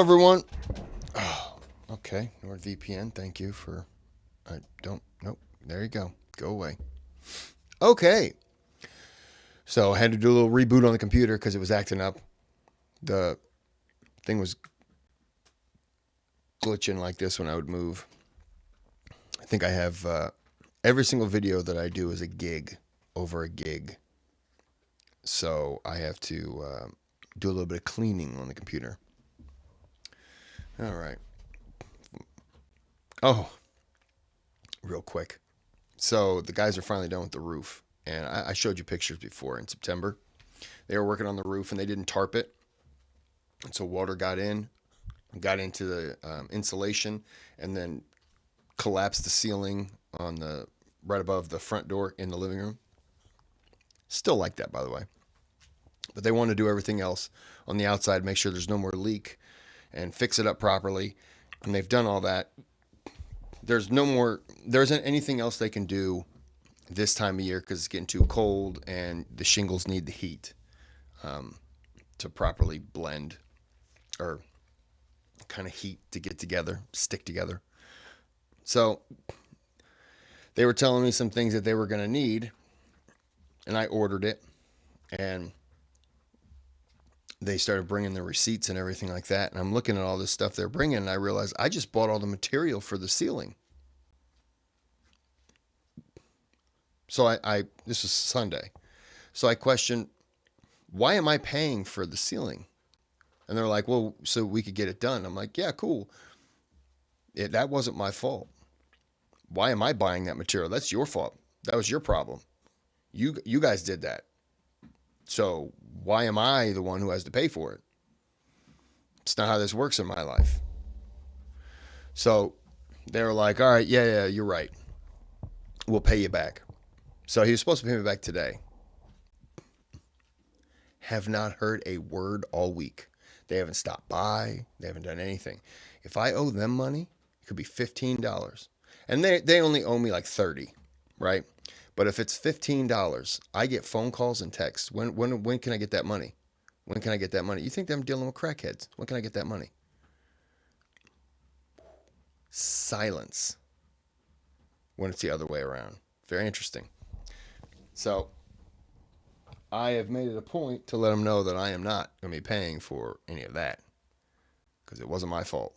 everyone. Oh, okay, NordVPN, thank you for, nope, there you go. Go away. Okay. So I had to do a little reboot on the computer because it was acting up. The thing was glitching like this when I would move. I think I have every single video that I do is a gig over a gig. So I have to do a little bit of cleaning on the computer. All right. Oh, real quick. So the guys are finally done with the roof. And I showed you pictures before in September. They were working on the roof and they didn't tarp it. And so water got into the insulation and then collapsed the ceiling on the right above the front door in the living room. Still like that, by the way. But they want to do everything else on the outside, make sure there's no more leak and fix it up properly. And they've done all that. There isn't anything else they can do this time of year because it's getting too cold and the shingles need the heat to properly blend or kind of heat to get together, stick together. So they were telling me some things that they were going to need, and I ordered it, and they started bringing the receipts and everything like that. And I'm looking at all this stuff they're bringing, and I realized I just bought all the material for the ceiling. So this was Sunday. So I questioned, why am I paying for the ceiling? And they're like, well, so we could get it done. I'm like, yeah, cool. That wasn't my fault. Why am I buying that material? That's your fault. That was your problem. You guys did that. So why am I the one who has to pay for it? It's not how this works in my life. So they were like, all right, yeah, you're right. We'll pay you back. So he was supposed to pay me back today. Have not heard a word all week. They haven't stopped by. They haven't done anything. If I owe them money, it could be $15. And they only owe me like $30, right? But if it's $15, I get phone calls and texts. When can I get that money? When can I get that money? You think I'm dealing with crackheads. When can I get that money? Silence when it's the other way around. Very interesting. So I have made it a point to let them know that I am not going to be paying for any of that because it wasn't my fault.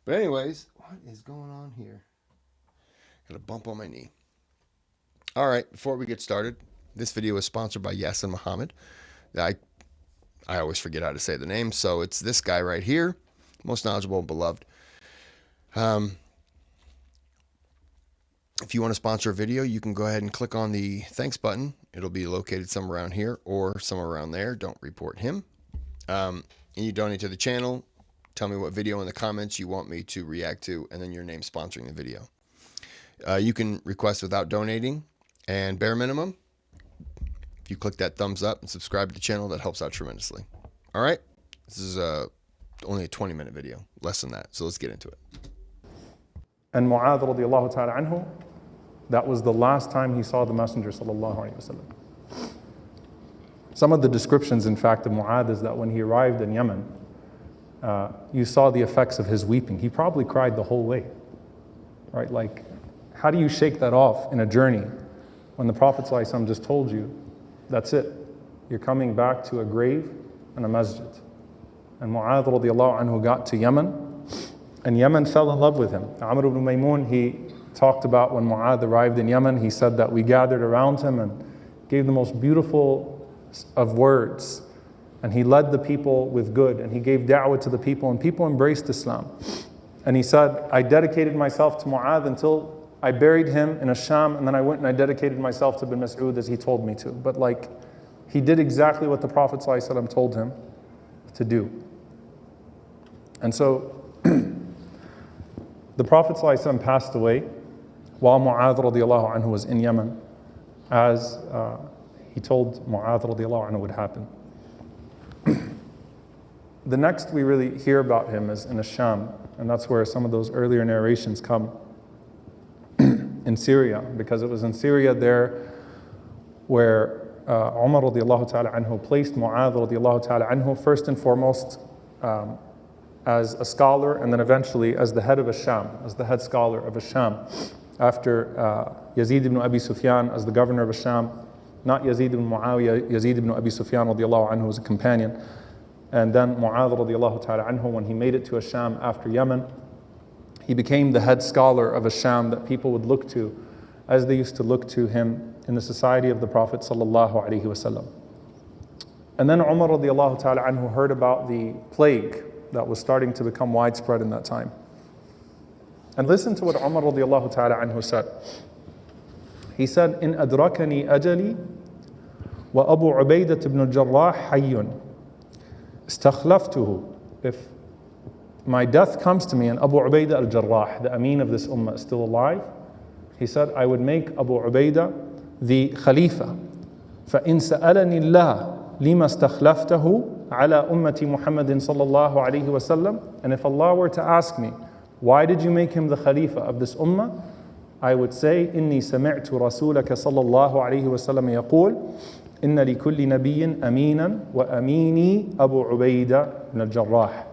But anyways, what is going on here? Got a bump on my knee. All right, before we get started, this video is sponsored by Yassin Muhammad. I always forget how to say the name, so it's this guy right here, most knowledgeable and beloved. If you want to sponsor a video, you can go ahead and click on the thanks button. It'll be located somewhere around here or somewhere around there. Don't report him. And you donate to the channel. Tell me what video in the comments you want me to react to, and then your name sponsoring the video. You can request without donating, and bare minimum, if you click that thumbs up and subscribe to the channel, that helps out tremendously. All right, this is only a 20-minute video, less than that, so let's get into it. And Muadh radiallahu ta'ala anhu, that was the last time he saw the Messenger sallallahu alayhi wasallam. Some of the descriptions, in fact, of Muadh is that when he arrived in Yemen, you saw the effects of his weeping. He probably cried the whole way, right? Like, how do you shake that off in a journey when the Prophet ﷺ just told you, that's it. You're coming back to a grave and a masjid. And Muadh radiallahu anhu got to Yemen, and Yemen fell in love with him. Amr ibn Maymun, he talked about when Muadh arrived in Yemen, he said that we gathered around him and gave the most beautiful of words. And he led the people with good, and he gave da'wah to the people, and people embraced Islam. And he said, I dedicated myself to Muadh until I buried him in Sham, and then I went and I dedicated myself to bin Mas'ud as he told me to. But like, he did exactly what the Prophet ﷺ told him to do. And so, the Prophet ﷺ passed away while Muadh radiallahu anhu was in Yemen, as he told Muadh radiallahu anhu would happen. The next we really hear about him is in Sham, and that's where some of those earlier narrations come. In Syria, because it was in Syria there where Omar radiallahu ta'ala anhu placed Muadh radiallahu ta'ala anhu first and foremost as a scholar, and then eventually as the head of Asham, as the head scholar of Asham, after Yazid ibn Abi Sufyan as the governor of Asham, not Yazid ibn Muawiyah, Yazid ibn Abi Sufyan radiallahu anhu was a companion, and then Muadh radiallahu ta'ala anhu, when he made it to Asham after Yemen, he became the head scholar of Asham that people would look to as they used to look to him in the society of the Prophet sallallahu alaihi wasallam. And then Umar radiallahu ta'ala anhu heard about the plague that was starting to become widespread in that time. And listen to what Umar radiallahu ta'ala anhu said. He said, "In adrakani ajali wa Abu Ubaidah ibn al-Jarrah hayyun, istakhlaftuhu." If my death comes to me and Abu Ubaidah al-Jarrah, the Ameen of this ummah, is still alive, he said, I would make Abu Ubaidah the Khalifa. فَإِن سَأَلَنِي اللَّهُ لِمَا اسْتَخْلَفْتَهُ عَلَى أُمَّةِ مُحَمَّدٍ صَلَّى اللَّهُ عَلَيْهِ وَسَلَّمَ. And if Allah were to ask me, why did you make him the Khalifa of this ummah? I would say, إِنِّي سَمِعْتُ رَسُولَكَ صَلَّى اللَّهُ عَلَيْهِ وَسَلَّمَ يَقُولُ إِنَّ لِكُلِّ نَبِيٍّ أَمِينًا وَأَمِينِي أَبُو عُبَيْدَةَ بْنَ الْجَرَّاحِ.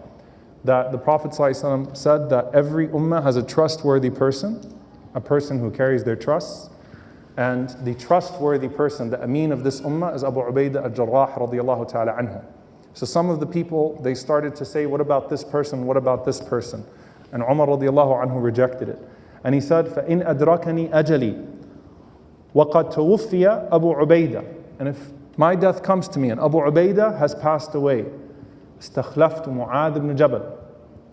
That the Prophet ﷺ said that every ummah has a trustworthy person, a person who carries their trusts, and the trustworthy person, the Ameen of this ummah, is Abu Ubaidah al-Jarrah radiallahu ta'ala anhu. So some of the people, they started to say, what about this person, what about this person? And Umar radiallahu anhu rejected it. And he said, فَإِنْ أَدْرَكَنِي أَجَلِي وَقَدْ تَوُفِّيَ أَبُو عُبَيْدَةَ. And if my death comes to me and Abu Ubaidah has passed away, اسْتَخْلَفْتُ مُعَاذ ibn Jabal.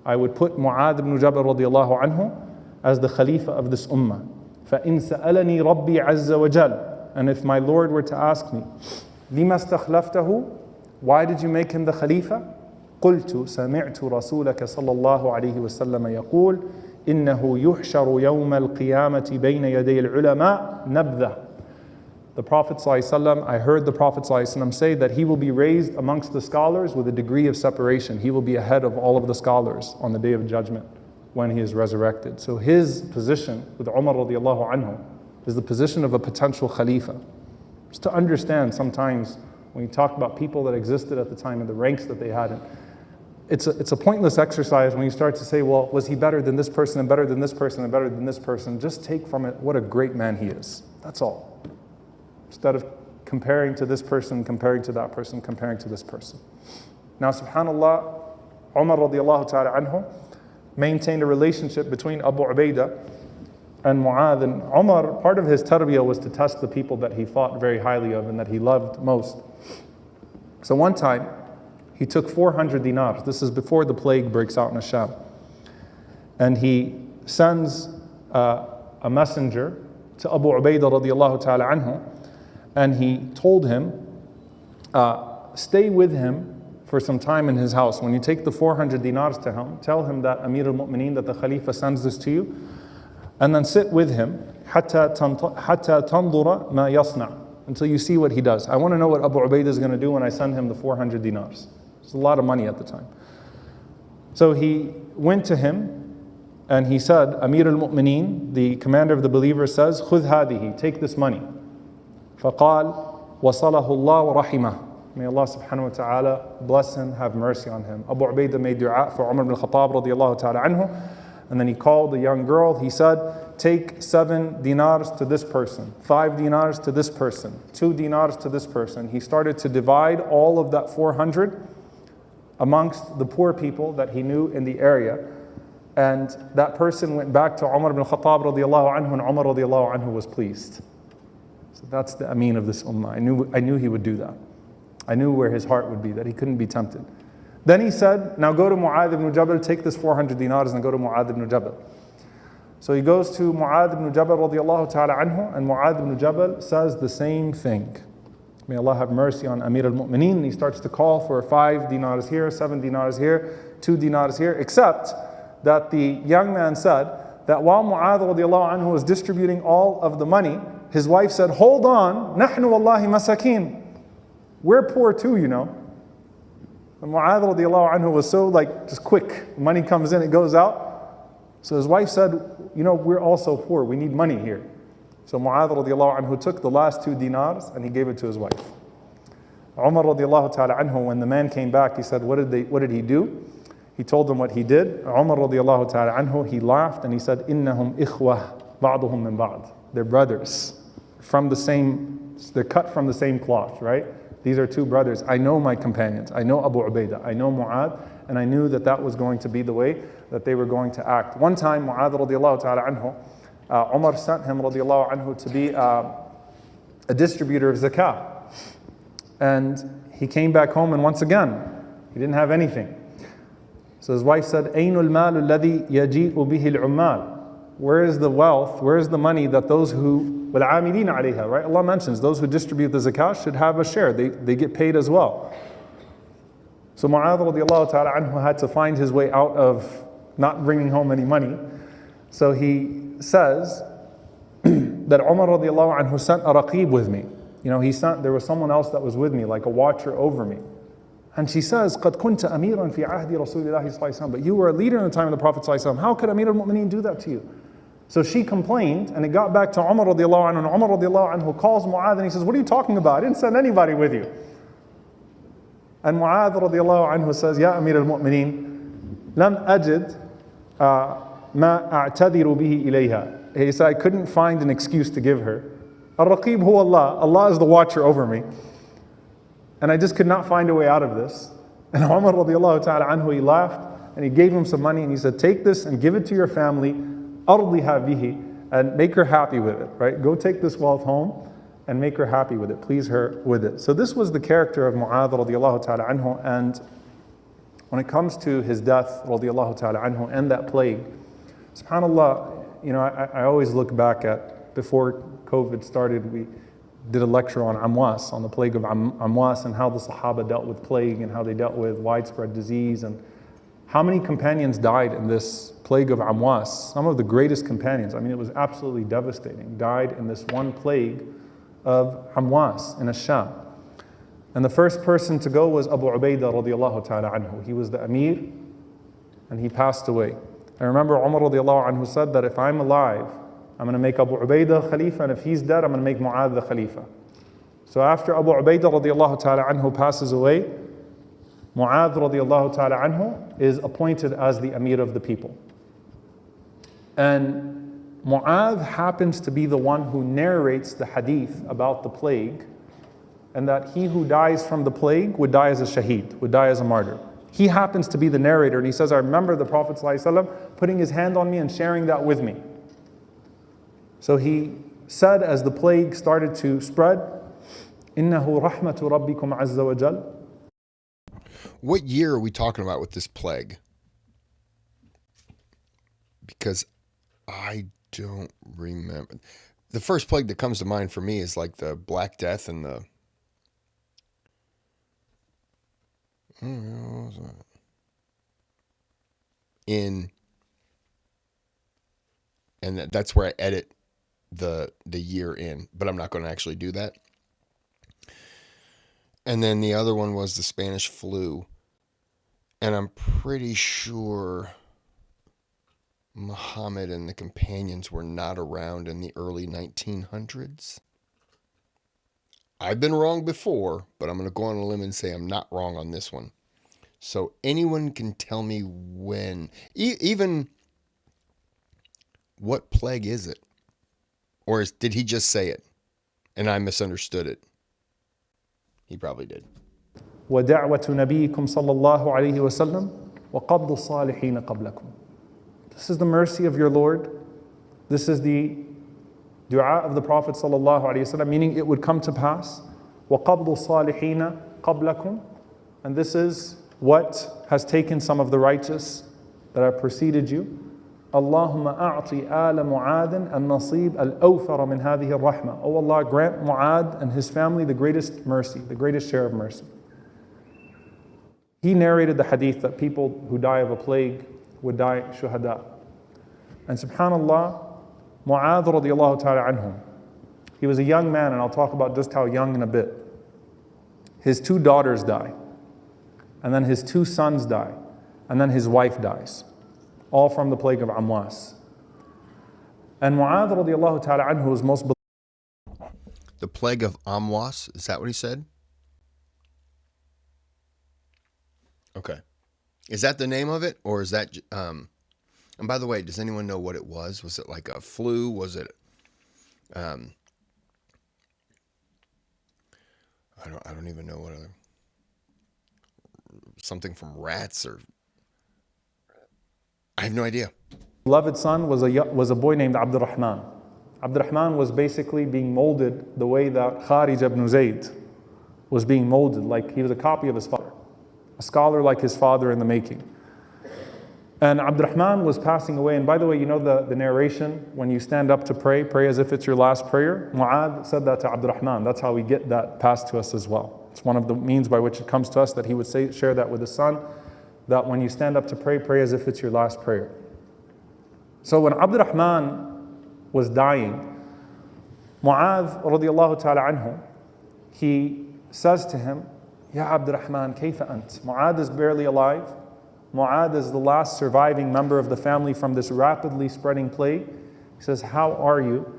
I would put Muadh ibn Jabal radiallahu anhu as the Khalifa of this ummah. فَإِنْ سَأَلَنِي رَبِّي عَزَّ وَجَلَّ. And if my Lord were to ask me, لِمَا اسْتَخْلَفْتَهُ, why did you make him the Khalifa? قُلْتُ سَمِعْتُ رَسُولَكَ صَلَّى اللَّهُ عَلَيْهِ وَسَلَّمَ يَقُولُ إِنَّهُ يُحْشَرُ يَوْمَ الْقِيَامَةِ بَيْنَ يَدَيِ الْعُلَمَاءِ نَبْذَةً. The Prophet ﷺ, I heard the Prophet ﷺ say that he will be raised amongst the scholars with a degree of separation. He will be ahead of all of the scholars on the Day of Judgment when he is resurrected. So his position with Umar radiallahu anhu is the position of a potential Khalifa. Just to understand sometimes when you talk about people that existed at the time and the ranks that they had, it's a pointless exercise when you start to say, well, was he better than this person and better than this person and better than this person? Just take from it what a great man he is. That's all. Instead of comparing to this person, comparing to that person, comparing to this person. Now, subhanAllah, Umar radiallahu ta'ala anhu maintained a relationship between Abu Ubaidah and Muadh. And Umar, part of his tarbiyah was to test the people that he thought very highly of and that he loved most. So one time, he took 400 dinars. This is before the plague breaks out in Asham. And he sends a messenger to Abu Ubaidah radiallahu ta'ala anhu, and he told him, stay with him for some time in his house. When you take the 400 dinars to him, tell him that Amir al-Mu'mineen, that the Khalifa sends this to you, and then sit with him حتى تنظر ما يصنع, until you see what he does. I want to know what Abu Ubaidah is going to do when I send him the 400 dinars. It's a lot of money at the time. So he went to him and he said, Amir al-Mu'mineen, the commander of the believers, says, خذ هذه, take this money. فقال وصله الله ورحمه. May Allah subhanahu wa ta'ala bless him, have mercy on him. Abu Ubaidah made dua for Umar ibn al-Khattab radiallahu ta'ala anhu, and then he called the young girl. He said, take 7 dinars to this person, 5 dinars to this person, 2 dinars to this person. He started to divide all of that 400 amongst the poor people that he knew in the area. And that person went back to Umar ibn al-Khattab radiallahu anhu, and Umar radiallahu anhu was pleased. So that's the Ameen of this ummah. I knew he would do that. I knew where his heart would be, that he couldn't be tempted. Then he said, now go to Muadh ibn Jabal, take this 400 dinars and go to Muadh ibn Jabal. So he goes to Muadh ibn Jabal radiallahu ta'ala anhu, and Muadh ibn Jabal says the same thing. May Allah have mercy on Amir al-Mu'mineen. And he starts to call for 5 dinars here, 7 dinars here, 2 dinars here, except that the young man said that while Muadh radiallahu anhu was distributing all of the money, his wife said, hold on, نحن والله مساكين. We're poor too, you know. And Muadh radiallahu anhu was so just quick. Money comes in, it goes out. So his wife said, you know, we're also poor, we need money here. So Muadh radiallahu anhu took the last 2 dinars and he gave it to his wife. Umar radiallahu ta'ala anhu, when the man came back, he said, what did he do? He told them what he did. Umar radiallahu ta'ala anhu, he laughed and he said, إِنَّهُمْ إِخْوَةٌ بَعْضُهُمْ مِنْ بَعْضٍ. They're brothers, they're cut from the same cloth, right? These are two brothers. I know my companions. I know Abu Ubaidah. I know Muadh. And I knew that that was going to be the way that they were going to act. One time, Muadh radiallahu ta'ala anhu, Umar sent him radiallahu anhu to be a distributor of zakah. And he came back home and once again, he didn't have anything. So his wife said, أَيْنُ الْمَالُ الَّذِي يَجِيءُ بِهِ الْعُمَّالِ. Where is the wealth, where is the money that those who, وَالْعَامِلِينَ عَلَيْهَا, right? Allah mentions those who distribute the zakah should have a share. They get paid as well. So Muadh radiallahu ta'ala anhu had to find his way out of not bringing home any money. So he says that Umar radiallahu anhu sent a raqib with me. You know, there was someone else that was with me, like a watcher over me. And she says, قَدْ كُنْتَ أَمِيرًا فِي عَهْدِ رَسُولِ اللَّهِ صَلَّى اللَّهُ عَلَيْهِ وسلم. But you were a leader in the time of the Prophet صلى الله عليه وسلم. How could Amir al-Mu'mineen do that to you? So she complained, and it got back to Umar radiallahu anhu, and Umar radiallahu anhu calls Muadh and he says, what are you talking about? I didn't send anybody with you. And Muadh radiallahu anhu says, Ya Amir al-Mu'mineen, لم أجد ما أعتذر به إليها. He said, I couldn't find an excuse to give her. Al-Raqib huwa Allah. Allah is the watcher over me. And I just could not find a way out of this. And Umar radiallahu ta'ala anhu, he laughed and he gave him some money and he said, take this and give it to your family, أرضها به, and make her happy with it, right? Go take this wealth home and make her happy with it, please her with it. So this was the character of Muadh radiallahu ta'ala anhu. And when it comes to his death radiallahu ta'ala anhu and that plague, subhanAllah, you know, I always look back at, before COVID started, we did a lecture on Amwas, on the plague of Amwas, and how the Sahaba dealt with plague and how they dealt with widespread disease, and how many companions died in this plague of Amwas. Some of the greatest companions, I mean, it was absolutely devastating, died in this one plague of Amwas in Ash-Sham. And the first person to go was Abu Ubaidah radiallahu ta'ala anhu. He was the Amir, and he passed away. I remember Umar radiallahu anhu said that if I'm alive, I'm going to make Abu Ubaidah Khalifa, and if he's dead, I'm going to make Muadh the Khalifa. So after Abu Ubaidah radiallahu ta'ala anhu passes away, Muadh radiallahu ta'ala anhu is appointed as the Amir of the people. And Muadh happens to be the one who narrates the hadith about the plague, and that he who dies from the plague would die as a shaheed, would die as a martyr. He happens to be the narrator, and he says, I remember the Prophet ﷺ putting his hand on me and sharing that with me. So he said, as the plague started to spread, إِنَّهُ رَحْمَةُ رَبِّكُمْ عَزَّ وَجَلَّ. What year are we talking about with this plague? Because I don't remember. The first plague that comes to mind for me is like the Black Death and the... And that's where I edit the year in, but I'm not going to actually do that. And then the other one was the Spanish flu, and I'm pretty sure Muhammad and the companions were not around in the early 1900s. I've been wrong before, but I'm going to go on a limb and say I'm not wrong on this one. So anyone can tell me when, even what plague is it? Or did he just say it and I misunderstood it? He probably did. وَدَعْوَةُ نَبِيِّكُمْ صَلَّى اللَّهُ عَلَيْهِ وَسَلَّمَ وَقَبْضُ الصَّالِحِينَ قَبْلَكُمْ. This is the mercy of your Lord. This is the dua of the Prophet sallallahu alaihi wasallam, meaning it would come to pass. وَقَبْضُ الصَّالِحِينَ قَبْلَكُمْ. And this is what has taken some of the righteous that have preceded you. Allahumma a'ti ala Mu'adhin an-nasib al-awfara min hadhihi ar-rahma. Oh Allah, grant Mu'adh and his family the greatest mercy, the greatest share of mercy. He narrated the hadith that people who die of a plague would die shuhada. And subhanallah, Mu'adh radiallahu ta'ala anhum, he was a young man, and I'll talk about just how young in a bit. His 2 daughters die, and then his 2 sons die, and then his wife dies, all from the plague of Amwas. And Mu'adh radiallahu ta'ala anhu was most... The plague of Amwas, is that what he said? Okay. Is that the name of it, or is that? And by the way, does anyone know what it was? Was it like a flu? Was it? Um, I don't even know what other something from rats or I have no idea. Beloved son was a boy named Abdurrahman. Abdurrahman was basically being molded the way that Kharij ibn Zayd was being molded, like he was a copy of his father, a scholar like his father in the making. And Abdurrahman was passing away. And by the way, you know the narration, when you stand up to pray, pray as if it's your last prayer. Muadh said that to Abdurrahman. That's how we get that passed to us as well. It's one of the means by which it comes to us that he would share that with his son, that when you stand up to pray, pray as if it's your last prayer. So when Abdurrahman was dying, Muadh radiallahu ta'ala anhu, he says to him, Ya Abdurrahman, kayfa ant? Muadh is barely alive. Muadh is the last surviving member of the family from this rapidly spreading plague. He says, how are you?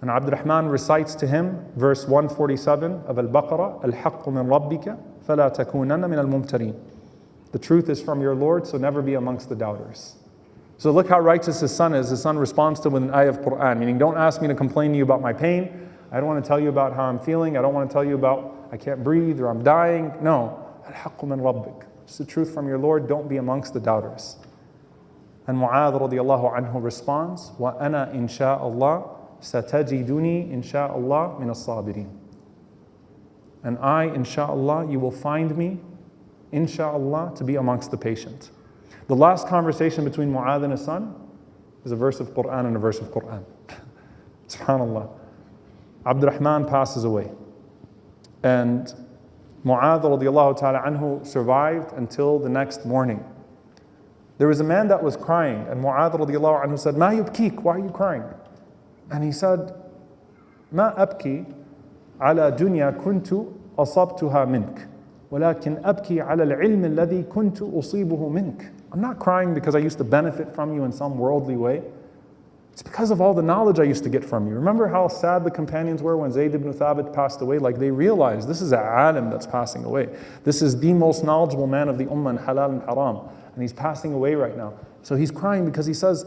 And Abdurrahman recites to him verse 147 of Al-Baqarah, Al-Haqqu min Rabbika, فَلَا تَكُونَنَّ مِنَ الْمُمْتَرِينَ. The truth is from your Lord, so never be amongst the doubters. So look how righteous his son is. His son responds to with an ayah of Quran, meaning don't ask me to complain to you about my pain. I don't want to tell you about how I'm feeling. I don't want to tell you about I can't breathe or I'm dying. No. Al-Haqqu min Rabbik. It's the truth from your Lord. Don't be amongst the doubters. And Muadh radiallahu anhu responds, وَأَنَا إِنْ شَاءَ اللَّهِ سَتَجِدُنِي إِنْ شَاءَ اللَّهِ مِنَ الصَّابِرِينَ. And I, insha'Allah, you will find me, insha'Allah, to be amongst the patient. The last conversation between Muadh and his son is a verse of Quran and a verse of Quran. SubhanAllah. Abdurrahman passes away. And Muadh radiallahu ta'ala anhu survived until the next morning. There was a man that was crying, and Muadh radiallahu anhu said, Ma yubkik, why are you crying? And he said, Ma abki ala dunya kuntu asabtuha mink, walakin abki ala al-ilm alladhi kuntu usibuhu mink. I'm not crying because I used to benefit from you in some worldly way. It's because of all the knowledge I used to get from you. Remember how sad the companions were when Zayd ibn Thabit passed away? Like they realized this is a alim that's passing away. This is the most knowledgeable man of the ummah in halal and haram. And he's passing away right now. So he's crying because he says,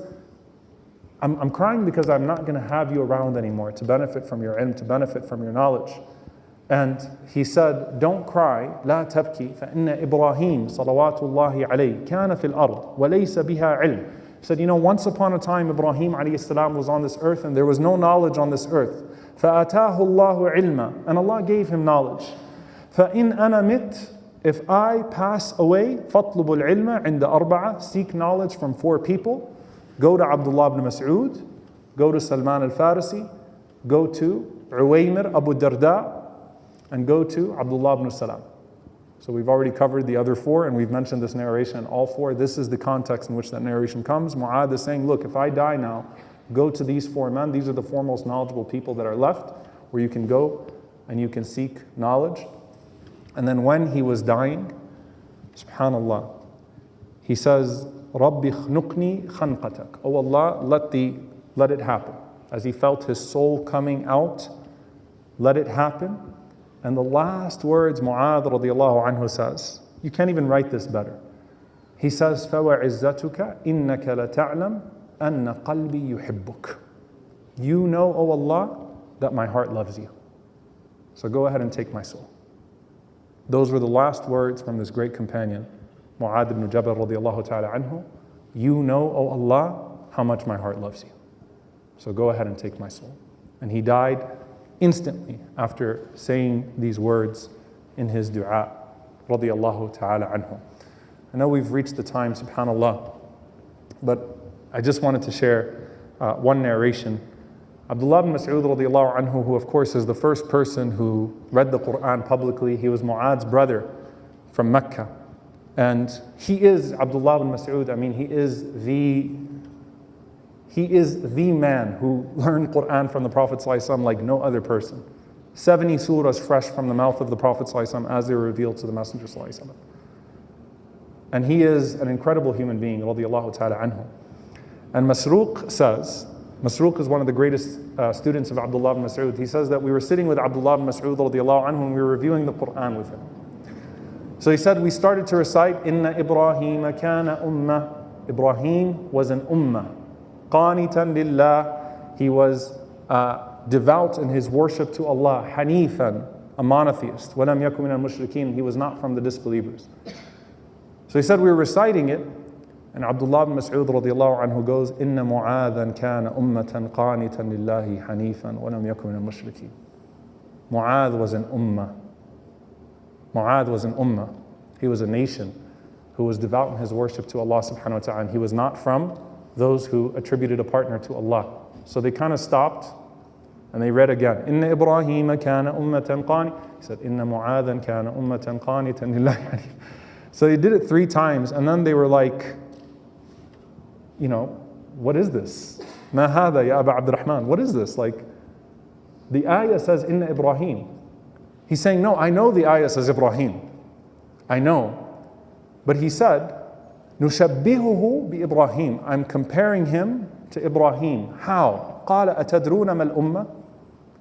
I'm crying because I'm not going to have you around anymore to benefit from your ilm, to benefit from your knowledge. And he said, don't cry, لا تبكي فإن إبراهيم صلوات الله عليه كان في الأرض وليس بها علم. He said, you know, once upon a time, Ibrahim alayhi salam was on this earth and there was no knowledge on this earth. فَأَتَاهُ اللَّهُ عِلْمًا. And Allah gave him knowledge. فَإِنْ أَنَا مِتْ. If I pass away, فَاطْلُبُ الْعِلْمَ عِنْدَ أَرْبَعَةٍ. Seek knowledge from 4 people. Go to Abdullah ibn Mas'ud. Go to Salman al-Farisi. Go to Uwaymir Abu Darda. And go to Abdullah ibn Salam. So we've already covered the other 4, and we've mentioned this narration in all 4. This is the context in which that narration comes. Muadh is saying, look, if I die now, go to these 4 men. These are the 4 most knowledgeable people that are left, where you can go and you can seek knowledge. And then when he was dying, subhanallah, he says, Rabbi khnuqni khanqatak. Oh Allah, let it happen. As he felt his soul coming out, let it happen. And the last words Muadh radiallahu anhu says, you can't even write this better. He says, فَوَعِزَّتُكَ إِنَّكَ لَتَعْلَمْ أَنَّ قَلْبِي يُحِبُّكَ. You know, O Allah, that my heart loves you. So go ahead and take my soul. Those were the last words from this great companion, Muadh ibn Jabal radiallahu ta'ala anhu. You know, O Allah, how much my heart loves you. So go ahead and take my soul. And he died instantly after saying these words in his dua, radiyallahu ta'ala anhu. I know we've reached the time, subhanallah, but I just wanted to share one narration. Abdullah ibn Mas'ud radiyallahu anhu, who of course is the first person who read the Quran publicly, he was Muadh's brother from Mecca. And he is Abdullah ibn Mas'ud, I mean, he is the man who learned Quran from the Prophet ﷺ like no other person. 70 surahs fresh from the mouth of the Prophet ﷺ as they were revealed to the Messenger ﷺ. And he is an incredible human being, radiyallahu ta'ala anhu. And Masruq says, Masruq is one of the greatest students of Abdullah ibn Mas'ud. He says that we were sitting with Abdullah ibn Mas'ud radiyallahu anhu and we were reviewing the Quran with him. So he said, we started to recite, Inna Ibrahim kana ummah. Ibrahim was an ummah. Qanitan lillah. He was devout in his worship to Allah. Hanifan, a monotheist. Walam yakum min al-mushrikeen. He was not from the disbelievers. So he said, we were reciting it, and Abdullah ibn Mas'ud radiallahu anhu goes, Inna Muadhan kana ummatan qanitan lillahi hanifan walam yakum min al-mushrikeen. Muadh was an ummah. Muadh was an ummah. He was a nation who was devout in his worship to Allah subhanahu wa ta'ala. And he was not from those who attributed a partner to Allah. So they kind of stopped and they read again. Inna Ibrahim kana ummatan qani. He said, Inna Muadhan kana ummatan qanitan lillahi hanif. So they did it 3 times and then they were like, what is this? Ma hadha ya Aba Abdurrahman. What is this? Like, the ayah says, Inna Ibrahim. He's saying, no, I know the ayah says Ibrahim. I know. But he said, Nushabbihuhu bi Ibrahim. I'm comparing him to Ibrahim. How? قال أتدرون ما الأمة?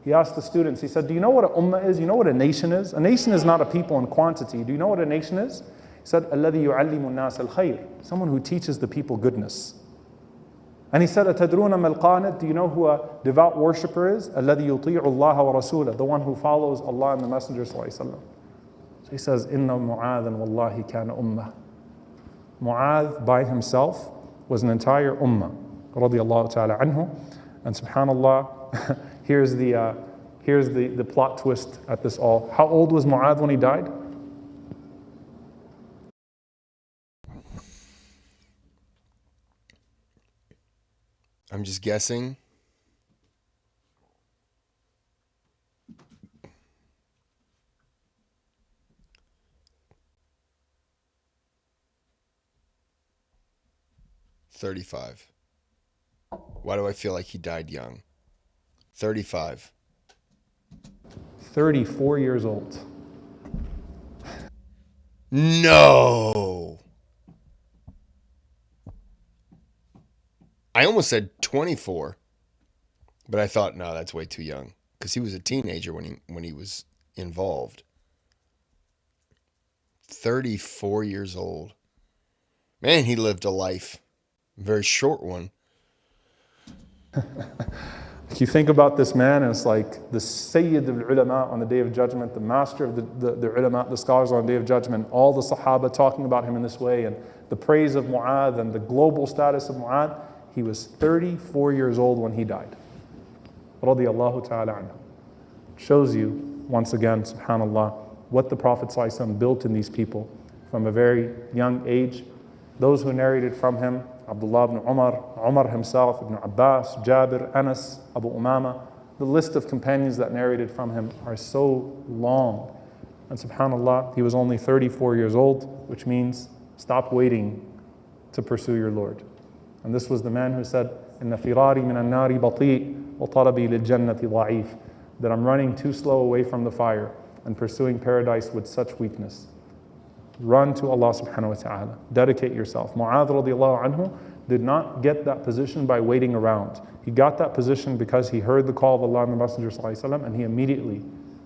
He asked the students, he said, do you know what an ummah is? You know what a nation is? A nation is not a people in quantity. Do you know what a nation is? He said, الذي يعلم الناس الخير. Someone who teaches the people goodness. And he said, أتدرون ما القانت? Do you know who a devout worshipper is? الذي يطيع الله ورسوله. The one who follows Allah and the Messenger صلى الله عليه وسلم. So he says, إن معاذا والله كان أمة. Muadh by himself was an entire ummah, radiallahu ta'ala anhu. And subhanallah, here's the plot twist at this all. How old was Muadh when he died? I'm just guessing. $35. Why do I feel like he died young? 35. 34 years old. No. I almost said 24, but I thought, no, that's way too young because he was a teenager when he was involved. 34 years old. Man, he lived a life. A very short one. You think about this man, and it's like the Sayyid al-Ulama on the Day of Judgment, the master of the ulama, the scholars on the Day of Judgment, all the Sahaba talking about him in this way, and the praise of Muadh and the global status of Muadh. He was 34 years old when he died. Radiyallahu ta'ala anhu. Shows you, once again, subhanAllah, what the Prophet ﷺ built in these people from a very young age. Those who narrated from him, Abdullah ibn Umar, Umar himself, Ibn Abbas, Jabir, Anas, Abu Umama, the list of companions that narrated from him are so long. And subhanAllah, he was only 34 years old, which means stop waiting to pursue your Lord. And this was the man who said, Inna firari min an-nari bati' wa talabi lil jannati dha'if. That I'm running too slow away from the fire and pursuing paradise with such weakness. Run to Allah subhanahu wa ta'ala. Dedicate yourself. Muadh radiallahu anhu did not get that position by waiting around. He got that position because he heard the call of Allah and the Messenger sallallahu alaihi wasallam, and he immediately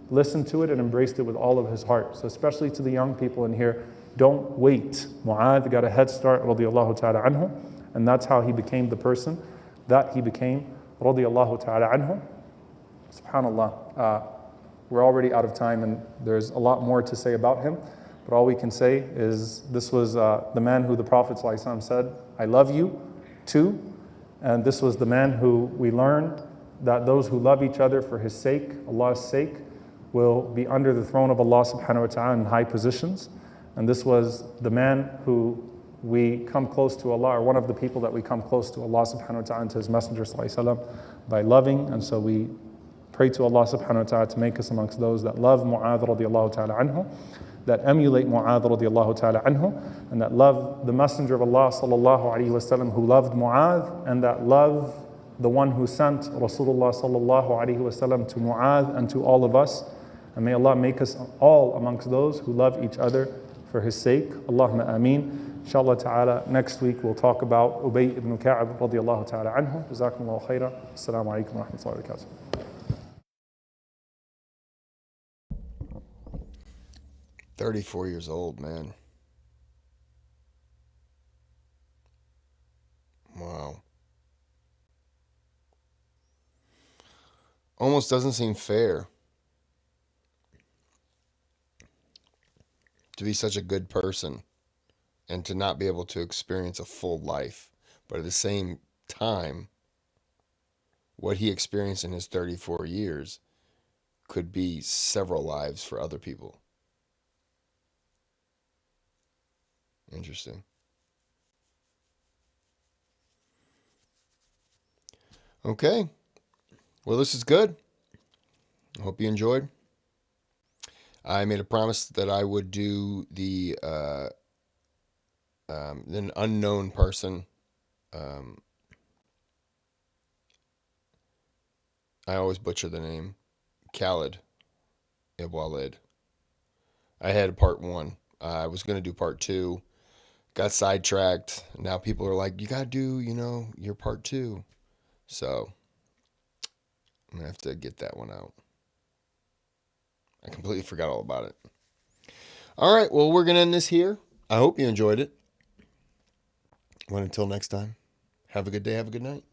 listened to it and embraced it with all of his heart. So especially to the young people in here, don't wait. Muadh got a head start radiallahu ta'ala anhu, and that's how he became the person that he became radiallahu ta'ala anhu. SubhanAllah, we're already out of time and there's a lot more to say about him. But all we can say is this was the man who the Prophet ﷺ said, I love you too. And this was the man who we learned that those who love each other for his sake, Allah's sake, will be under the throne of Allah subhanahu wa ta'ala in high positions. And this was the man who we come close to Allah, or one of the people that we come close to Allah subhanahu wa ta'ala and to his Messenger ﷺ by loving. And so we pray to Allah subhanahu wa ta'ala to make us amongst those that love Muadh radiallahu ta'ala anhu, that emulate Muadh radiallahu ta'ala anhu, and that love the Messenger of Allah sallallahu alayhi wasallam who loved Muadh, and that love the one who sent Rasulullah sallallahu alayhi wasallam to Muadh and to all of us. And may Allah make us all amongst those who love each other for His sake. Allahumma ameen. Inshallah ta'ala, next week we'll talk about Ubay ibn Ka'b radiallahu ta'ala anhu. Jazakumullahu khaira. Assalamu alaikum wa rahmatullahi wa barakatuh. 34 years old, man. Wow. Almost doesn't seem fair to be such a good person and to not be able to experience a full life. But at the same time, what he experienced in his 34 years could be several lives for other people. Interesting. Okay. Well, this is good. I hope you enjoyed. I made a promise that I would do an unknown person. Um, I always butcher the name. Khalid Ibwalid. I had part one. I was going to do part two. Got sidetracked. Now people are like, you got to do, your part two. So I'm going to have to get that one out. I completely forgot all about it. All right. Well, we're going to end this here. I hope you enjoyed it. Well, until next time, have a good day. Have a good night.